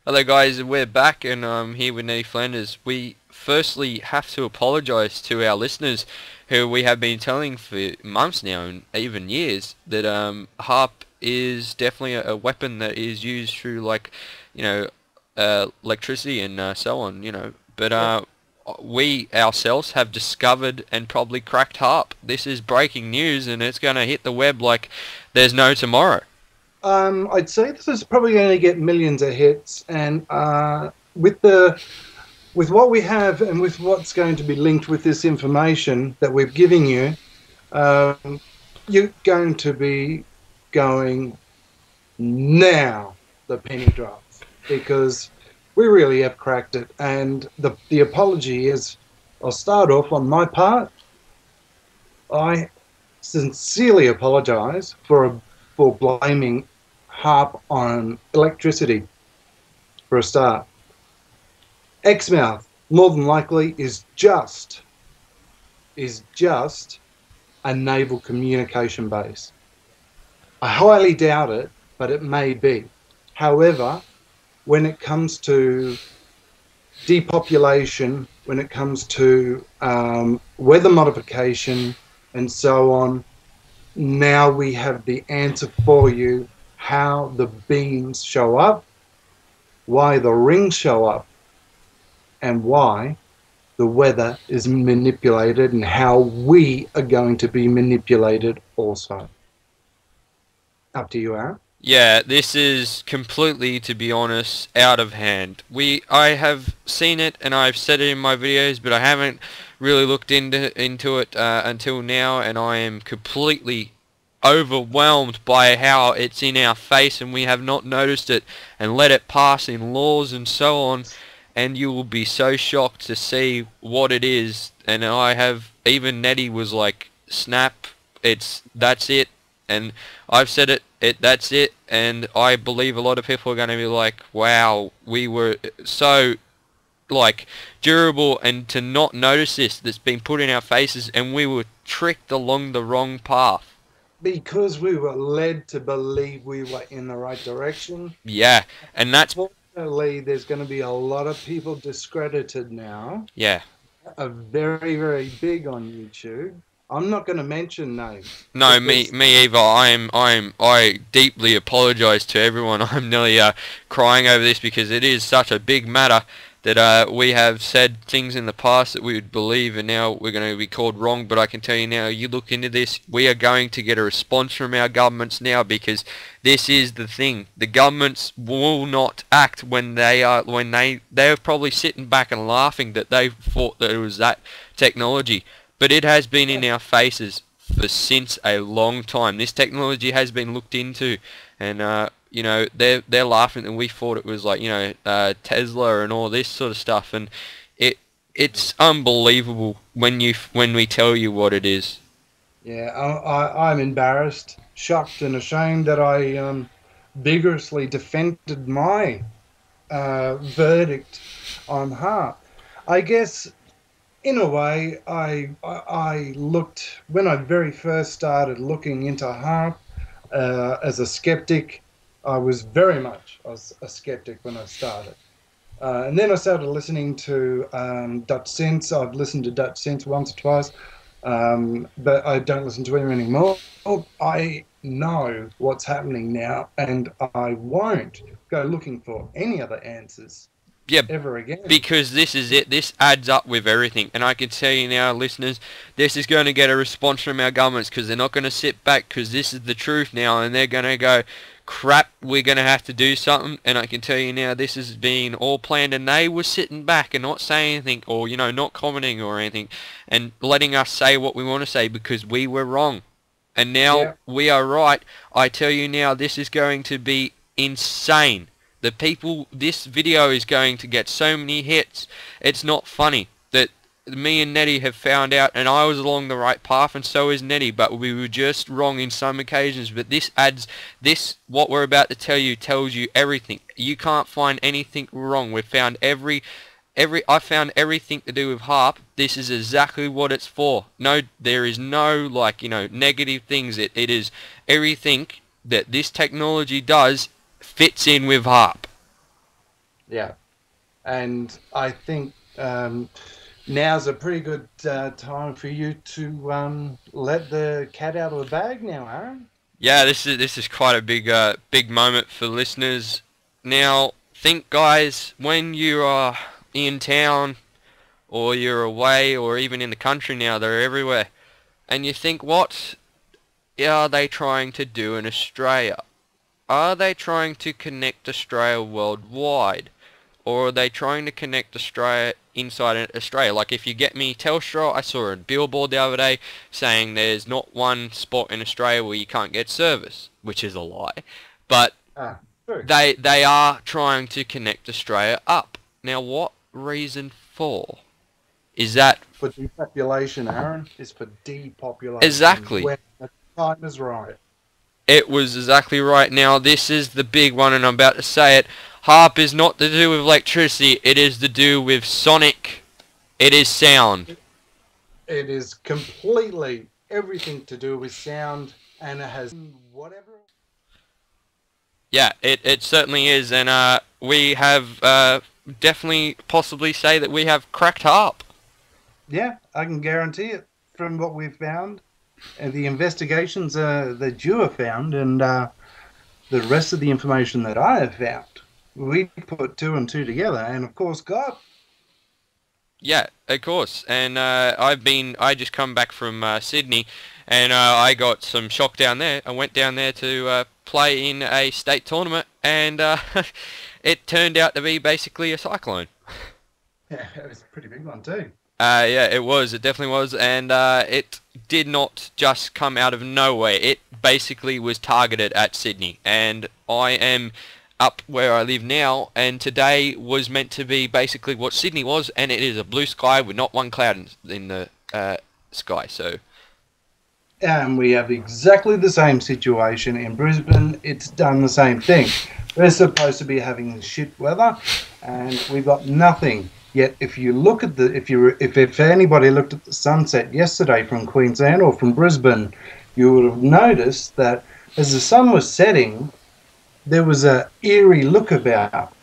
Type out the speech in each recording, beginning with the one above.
Hello guys, we're back and I'm here with Nettie Flanders. We firstly have to apologise to our listeners who we have been telling for months now and even years that HAARP is definitely a weapon that is used through you know, electricity and so on, But Yep. we ourselves have discovered and probably cracked HAARP. This is breaking news and it's going to hit the web like there's no tomorrow. I'd say this is probably going to get millions of hits, and with what we have and with what's going to be linked with this information that we're giving you, um, you're going to be going now. The penny drops because we really have cracked it, and the apology is, I'll start off on my part. I sincerely apologise for blaming harp on electricity for a start. Exmouth, more than likely, is just a naval communication base. I highly doubt it, but it may be. However, when it comes to depopulation, when it comes to weather modification, and so on, now we have the answer for you: how the beams show up, why the rings show up, and why the weather is manipulated, and how we are going to be manipulated also. Up to you, Aaron. Yeah, this is completely, to be honest, out of hand. I have seen it and I've said it in my videos, but I haven't really looked into it until now, and I am completely overwhelmed by how it's in our face and we have not noticed it and let it pass in laws and so on, and you will be so shocked to see what it is. And I have, even Nettie was like, snap, that's it. And I've said that's it, and I believe a lot of people are going to be like, wow, we were so like durable, and to not notice this that's been put in our faces, and we were tricked along the wrong path. Because we were led to believe we were in the right direction. Yeah, and that's, Fortunately, there's going to be a lot of people discredited now, yeah. are very, very big on YouTube. I'm not going to mention names No, me, because me either. I deeply apologise to everyone. I'm nearly crying over this because it is such a big matter that we have said things in the past that we would believe, and now we're going to be called wrong. But I can tell you now, you look into this, we are going to get a response from our governments now, because this is the thing. The governments will not act when they're probably sitting back and laughing that they thought that it was that technology. But it has been in our faces for since a long time. This technology has been looked into, and they're laughing, and we thought it was like Tesla and all this sort of stuff, and it's unbelievable when we tell you what it is. yeah, I'm embarrassed, shocked, and ashamed that I vigorously defended my verdict on Hart. I guess in a way, I looked when I very first started looking into harp as a skeptic. I was a skeptic when I started, and then I started listening to Dutch Sense. I've listened to Dutch Sense once or twice, but I don't listen to him anymore. I know what's happening now, and I won't go looking for any other answers Yeah, ever again. because this is it. This adds up with everything, and I can tell you now, listeners, this is going to get a response from our governments, because they're not going to sit back, because this is the truth now, and they're going to go, crap, we're going to have to do something. And I can tell you now, this has been all planned, and they were sitting back and not saying anything, or not commenting or anything, and letting us say what we want to say, because we were wrong, and now Yeah. we are right. I tell you now, this is going to be insane. This video is going to get so many hits, it's not funny. That me and Nettie have found out, and I was along the right path, and so is Nettie, but we were just wrong in some occasions. But what we're about to tell you tells you everything. You can't find anything wrong. We've found I found everything to do with HAARP. This is exactly what it's for. No, there is no negative things. It is everything that this technology does fits in with HAARP. Yeah, and I think now's a pretty good time for you to let the cat out of the bag now, Aaron. Yeah, this is quite a big moment for listeners. Now, think guys, when you are in town or you're away or even in the country now, they're everywhere. And you think, what are they trying to do in Australia? Are they trying to connect Australia worldwide? Or are they trying to connect Australia inside Australia? Like if you get me Telstra, I saw a billboard the other day saying there's not one spot in Australia where you can't get service, which is a lie. But Ah, true. they are trying to connect Australia up. Now what reason for? Is that For depopulation, Aaron, is for depopulation. exactly? When the time is right. It was exactly right. Now this is the big one and I'm about to say it. HAARP is not to do with electricity, it is to do with sonic. It is sound. It is completely everything to do with sound, and it has whatever. Yeah, it certainly is, and we have definitely possibly say that we have cracked HAARP. Yeah, I can guarantee it from what we've found and the investigations that you have found, and the rest of the information that I have found. We put two and two together, and of course, God. Yeah, of course. And I just come back from Sydney, and I got some shock down there. I went down there to play in a state tournament, and it turned out to be basically a cyclone. Yeah, it was a pretty big one too. Yeah, it was. It definitely was, and it did not just come out of nowhere. It basically was targeted at Sydney, and I am up where I live now, and today was meant to be basically what Sydney was, and it is a blue sky with not one cloud in the sky. So And we have exactly the same situation in Brisbane. It's done the same thing. We're supposed to be having shit weather, and we got nothing. Yet, if you look at the, if anybody looked at the sunset yesterday from Queensland or from Brisbane, you would have noticed that as the sun was setting, there was a eerie look about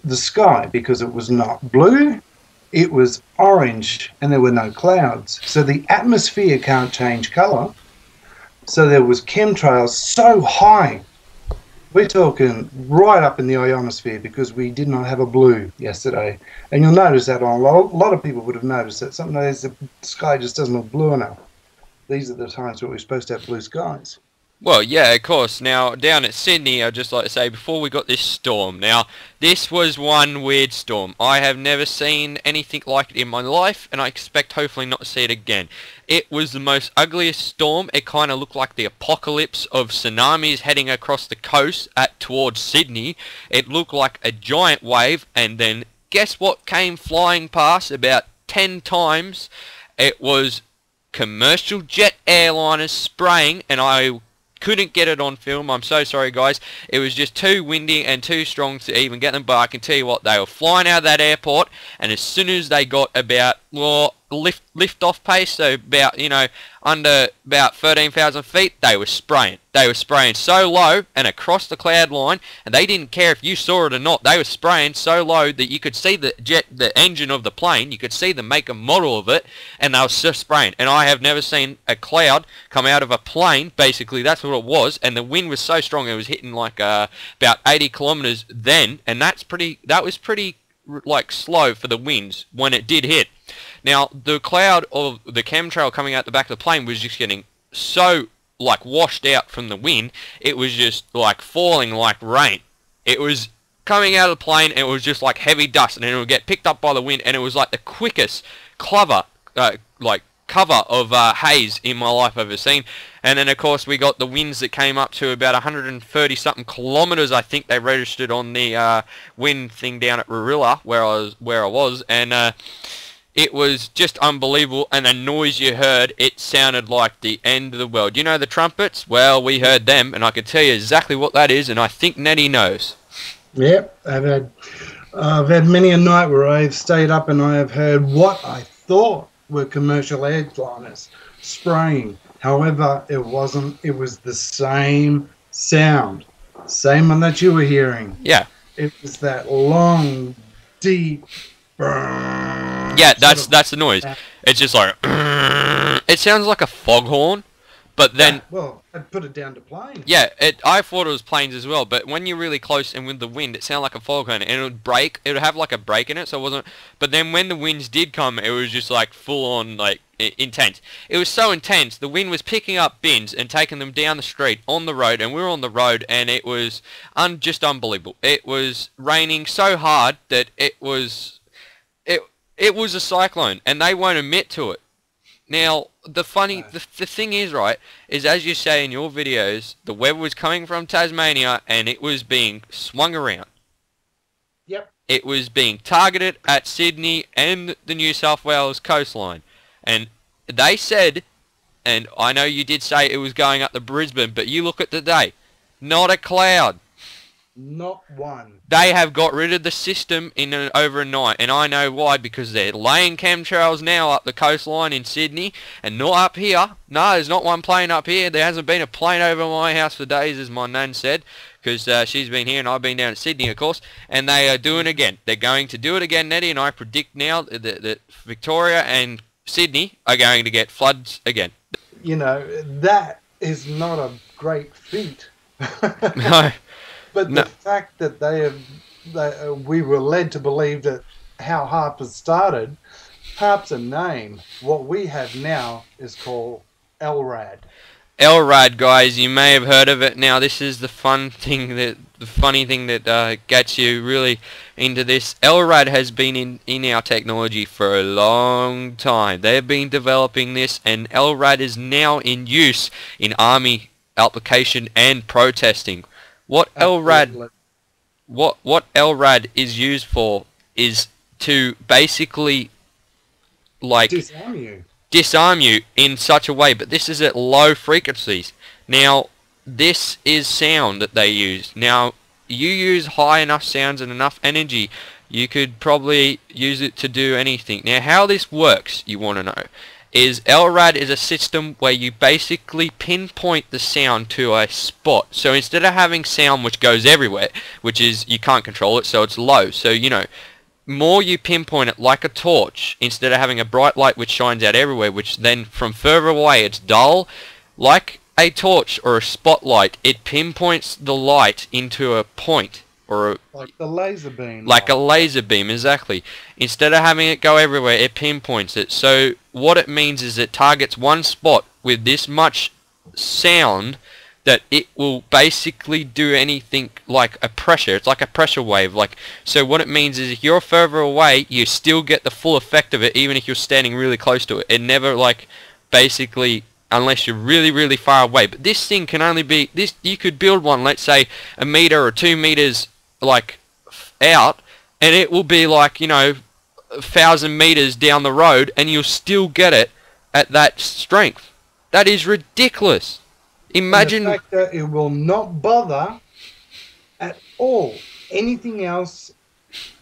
the sky because it was not blue, it was orange, and there were no clouds. So the atmosphere can't change colour. So there was chemtrails so high. We're talking right up in the ionosphere because we did not have a blue yesterday. And you'll notice that on a lot of people would have noticed that some days the sky just doesn't look blue enough. These are the times where we're supposed to have blue skies. well, yeah, of course. Now, down at Sydney, I'd just like to say, before we got this storm, now, this was one weird storm. I have never seen anything like it in my life, and I expect hopefully not to see it again. It was the most ugliest storm. It kind of looked like the apocalypse of tsunamis heading across the coast towards Sydney. It looked like a giant wave, and then guess what came flying past about 10 times? It was commercial jet airliners spraying, and I couldn't get it on film. I'm so sorry, guys. It was just too windy and too strong to even get them. But I can tell you what, they were flying out of that airport, and as soon as they got about lift off pace, so about under about 13,000 feet, they were spraying. They were spraying so low and across the cloud line, and they didn't care if you saw it or not. They were spraying so low that you could see the engine of the plane. You could see the make and model of it, and they were just spraying. And I have never seen a cloud come out of a plane. Basically, that's what it was. And the wind was so strong, it was hitting like about 80 kilometers then, and that was pretty like slow for the winds when it did hit. Now, the cloud of the chemtrail coming out the back of the plane was just getting so, like, washed out from the wind, it was just, like, falling like rain. It was coming out of the plane, and it was just like heavy dust, and then it would get picked up by the wind, and it was like the quickest cover of haze in my life I've ever seen. And then, of course, we got the winds that came up to about 130-something kilometers, I think they registered on the wind thing down at Rarilla, where I was, and it was just unbelievable, and the noise you heard, it sounded like the end of the world. You know the trumpets? Well, we heard them, and I can tell you exactly what that is, and I think Nettie knows. Yep, I've had many a night where I've stayed up and I have heard what I thought were commercial airliners spraying. However, it wasn't. It was the same sound, same one that you were hearing. Yeah. It was that long, deep, Yeah, sort of. that's the noise. It's just like it sounds like a foghorn, but then Yeah, well, I'd put it down to planes. yeah, I thought it was planes as well, but when you're really close and with the wind, it sounded like a foghorn, and it would break. It would have like a break in it, so it wasn't. But then when the winds did come, it was just like full on, like intense. It was so intense. The wind was picking up bins and taking them down the street on the road, and we were on the road, and it was just unbelievable. It was raining so hard that it was a cyclone, and they won't admit to it. Now, the thing is, right, is as you say in your videos, the weather was coming from Tasmania and it was being swung around. Yep. It was being targeted at Sydney and the New South Wales coastline. And they said, and I know you did say it was going up to Brisbane, but you look at today, not a cloud. Not one. They have got rid of the system over a night, and I know why, because they're laying chemtrails now up the coastline in Sydney, and not up here. No, there's not one plane up here. There hasn't been a plane over my house for days, as my nan said, because she's been here and I've been down in Sydney, of course, and they are doing it again. They're going to do it again, Nettie, and I predict now that Victoria and Sydney are going to get floods again. You know, that is not a great feat. No. But No. the fact that we were led to believe that how HAARP has started, HAARP's a name. What we have now is called LRAD. LRAD, guys, you may have heard of it. Now, this is the funny thing that gets you really into this. LRAD has been in our technology for a long time. They've been developing this, and LRAD is now in use in army application and protesting. What LRAD is used for is to basically like disarm you in such a way, but this is at low frequencies. Now, this is sound that they use. Now, you use high enough sounds and enough energy, you could probably use it to do anything. Now, how this works, you want to know, is LRAD is a system where you basically pinpoint the sound to a spot. So instead of having sound which goes everywhere, which is you can't control it, so it's low. So, you know, more you pinpoint it like a torch, instead of having a bright light which shines out everywhere, which then from further away it's dull. Like a torch or a spotlight, it pinpoints the light into a point. Or like the laser beam. Like a laser beam, exactly. Instead of having it go everywhere, it pinpoints it. So what it means is it targets one spot with this much sound that it will basically do anything like a pressure. It's like a pressure wave. So what it means is if you're further away, you still get the full effect of it, even if you're standing really close to it. It never basically, unless you're really, really far away. But this thing can only be you could build one, let's say 1 meter or 2 meters out, and it will be 1,000 meters down the road, and you'll still get it at that strength. That is ridiculous. Imagine the fact that it will not bother at all anything else.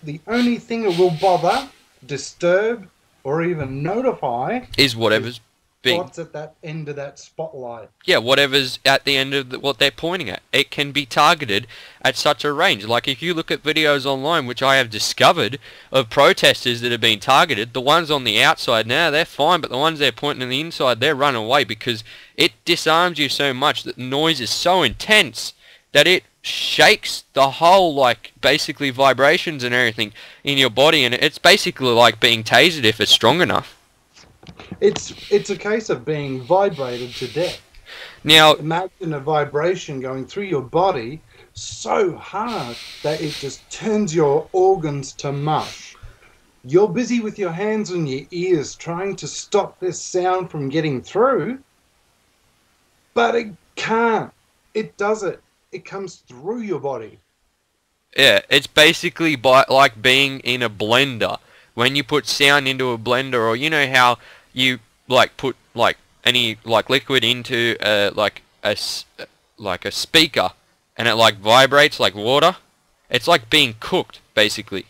The only thing it will bother, disturb, or even notify is whatever's being what's at that end of that spotlight. Yeah, whatever's at the end of what they're pointing at. It can be targeted at such a range. Like if you look at videos online, which I have discovered, of protesters that have been targeted, the ones on the outside now, they're fine, but the ones they're pointing on the inside, they're running away because it disarms you so much that the noise is so intense that it shakes the whole, basically vibrations and everything in your body, and it's basically like being tasered if it's strong enough. It's a case of being vibrated to death. Now, imagine a vibration going through your body so hard that it just turns your organs to mush. You're busy with your hands and your ears trying to stop this sound from getting through, but it can't. It does it. It comes through your body. Yeah, it's basically like being in a blender. When you put sound into a blender, or you know how you put any liquid into a speaker, and it vibrates like water. It's like being cooked basically,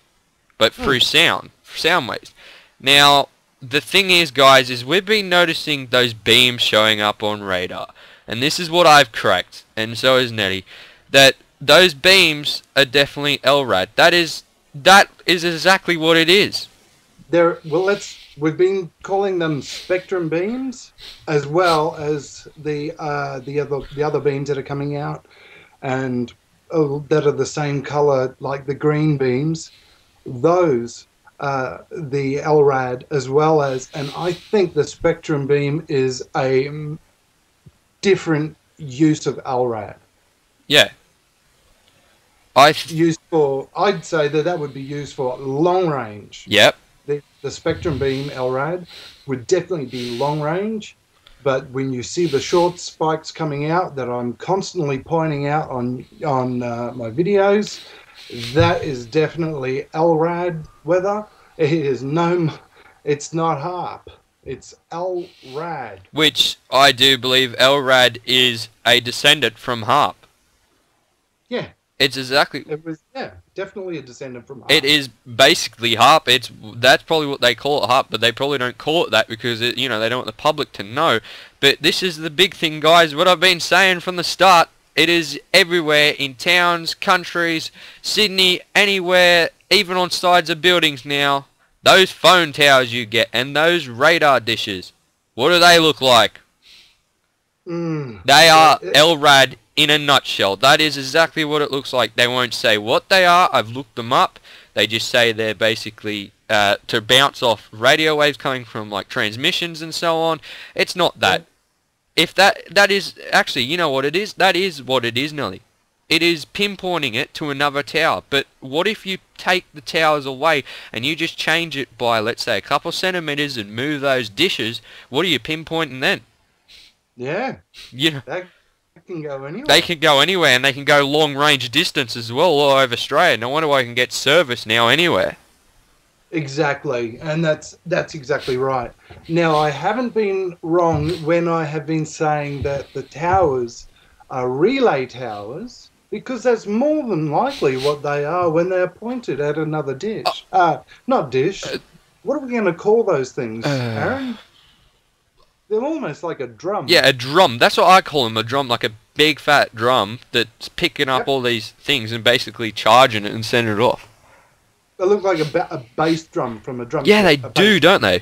but through sound waves. Now the thing is, guys, is we've been noticing those beams showing up on radar, and this is what I've cracked, and so has Nettie, that those beams are definitely LRAD. That is exactly what it is. We've been calling them spectrum beams, as well as the other beams that are coming out, and that are the same color like the green beams. Those the LRAD, as well as, and I think the spectrum beam is a different use of LRAD. Yeah. Used for, I'd say that would be used for long range. Yep. The spectrum beam LRAD would definitely be long range, but when you see the short spikes coming out that I'm constantly pointing out on my videos, that is definitely LRAD weather. It's not HAARP. It's LRAD. Which I do believe LRAD is a descendant from HAARP. Yeah. It's exactly... It was, yeah, definitely a descendant from HAARP. It is basically HAARP. That's probably what they call it, HAARP, but they probably don't call it that because, they don't want the public to know. But this is the big thing, guys. What I've been saying from the start, it is everywhere in towns, countries, Sydney, anywhere, even on sides of buildings now. Those phone towers you get and those radar dishes, what do they look like? They are LRAD in a nutshell. That is exactly what it looks like. They won't say what they are. I've looked them up. They just say they're basically to bounce off radio waves coming from like transmissions and so on. It's not that. If that is actually, you know what it is? That is what it is, Nelly. It is pinpointing it to another tower. But what if you take the towers away and you just change it by, let's say, a couple centimeters and move those dishes? What are you pinpointing then? Yeah. They can go anywhere. They can go anywhere, and they can go long range distance as well all over Australia. No wonder why I can get service now anywhere. Exactly, and that's exactly right. Now, I haven't been wrong when I have been saying that the towers are relay towers, because that's more than likely what they are when they're pointed at another dish. Not dish. What are we going to call those things, Aaron? They're almost like a drum. Yeah, a drum. That's what I call them, a drum, like a big fat drum that's picking up all these things and basically charging it and sending it off. They look like a bass drum from a drum. Yeah, they do, don't they?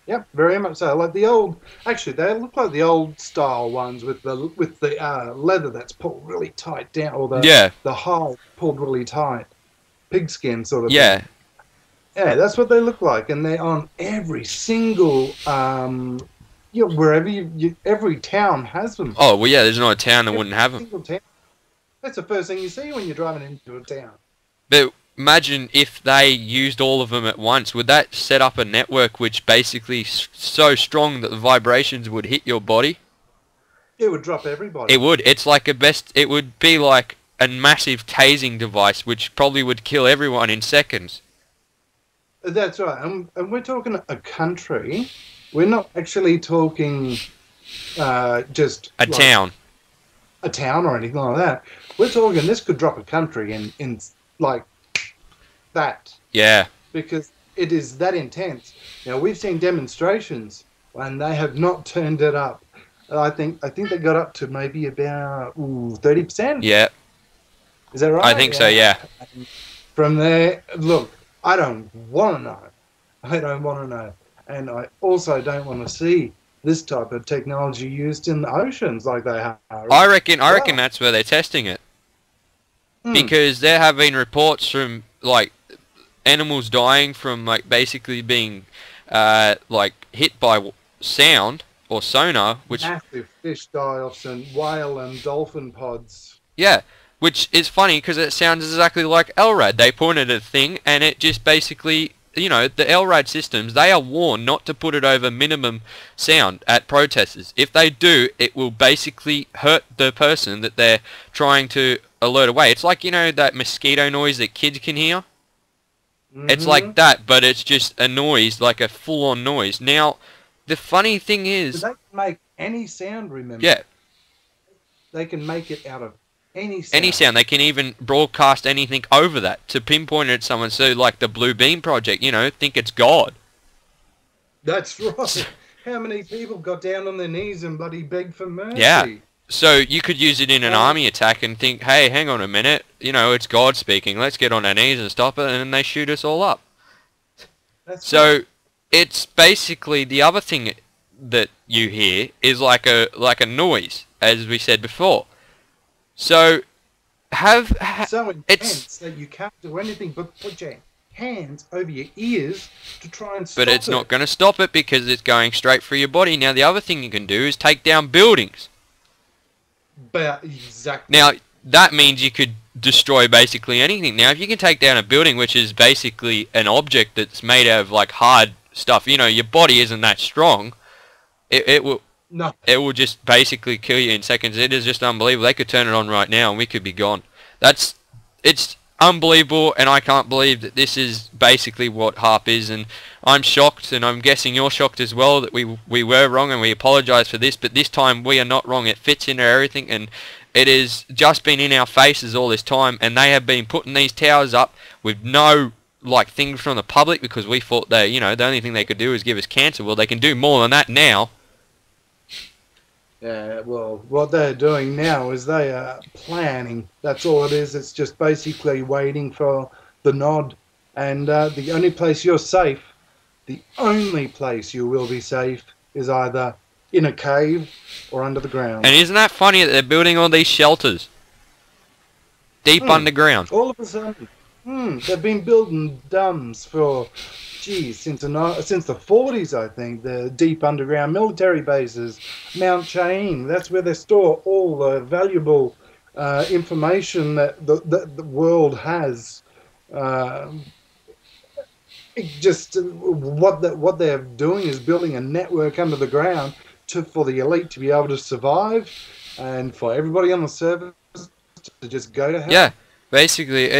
Yep, very much so. Like the old, actually, they look like the old style ones with the leather that's pulled really tight down, or the hide pulled really tight, pigskin sort of thing. Yeah, that's what they look like, and they're on every single wherever every town has them. Oh well, yeah. There's not a town that wouldn't have them. Town. That's the first thing you see when you're driving into a town. But imagine if they used all of them at once. Would that set up a network which basically so strong that the vibrations would hit your body? It would drop everybody. It would. It's like it would be like a massive tasing device, which probably would kill everyone in seconds. That's right. And we're talking a country. We're not actually talking just a town. A town or anything like that. We're talking this could drop a country in like that. Yeah. Because it is that intense. Now, we've seen demonstrations and they have not turned it up. I think they got up to maybe about 30%. Yeah. Is that right? I think so, yeah. And from there, look, I don't want to know. I don't want to know. And I also don't want to see this type of technology used in the oceans like they are. I reckon that's where they're testing it. Because there have been reports from, like, animals dying from, like, basically being, like, hit by sound or sonar, which... Massive fish die-offs and whale and dolphin pods. Yeah, which is funny because it sounds exactly like LRAD. They pointed at a thing and it just basically... the LRAD systems, they are warned not to put it over minimum sound at protesters. If they do, it will basically hurt the person that they're trying to alert away. It's like, that mosquito noise that kids can hear? It's like that, but it's just a noise, like a full-on noise. Now, the funny thing is... They can make any sound, remember? Yeah. They can make it out of any sound. Any sound. They can even broadcast anything over that to pinpoint it at someone. So, like the Blue Beam Project, think it's God. That's right. How many people got down on their knees and bloody begged for mercy? Yeah. So you could use it in an Well, army attack and think, hey, hang on a minute, you know, it's God speaking, let's get on our knees and stop it, and then they shoot us all up. that's right. So it's basically the other thing that you hear is like a noise, as we said before. So So it's intense that you can't do anything but put your hands over your ears to try and but stop it's not it. going to stop it because it's going straight through your body. Now the other thing you can do is take down buildings. But exactly. Now that means you could destroy basically anything. Now if you can take down a building, which is basically an object that's made out of like hard stuff, you know, your body isn't that strong. It will No. it will just basically kill you in seconds. It is just unbelievable. They could turn it on right now and we could be gone. It's unbelievable, and I can't believe that this is basically what HAARP is, and I'm shocked, and I'm guessing you're shocked as well that we were wrong, and we apologise for this, but this time we are not wrong. It fits into everything, and it has just been in our faces all this time, and they have been putting these towers up with no like things from the public because we thought they, you know, the only thing they could do is give us cancer. Well, they can do more than that now. Yeah, well, what they're doing now is they are planning. That's all it is. It's just basically waiting for the nod. And the only place you're safe, the only place you will be safe is either in a cave or under the ground. And isn't that funny that they're building all these shelters deep Hmm. underground? All of a sudden, they've been building dams for, geez, since the 40s, I think. The deep underground military bases, Mount Chain. That's where they store all the valuable information that the world has. Uh, what they're doing is building a network under the ground for the elite to be able to survive, and for everybody on the surface to just go to hell. Yeah, basically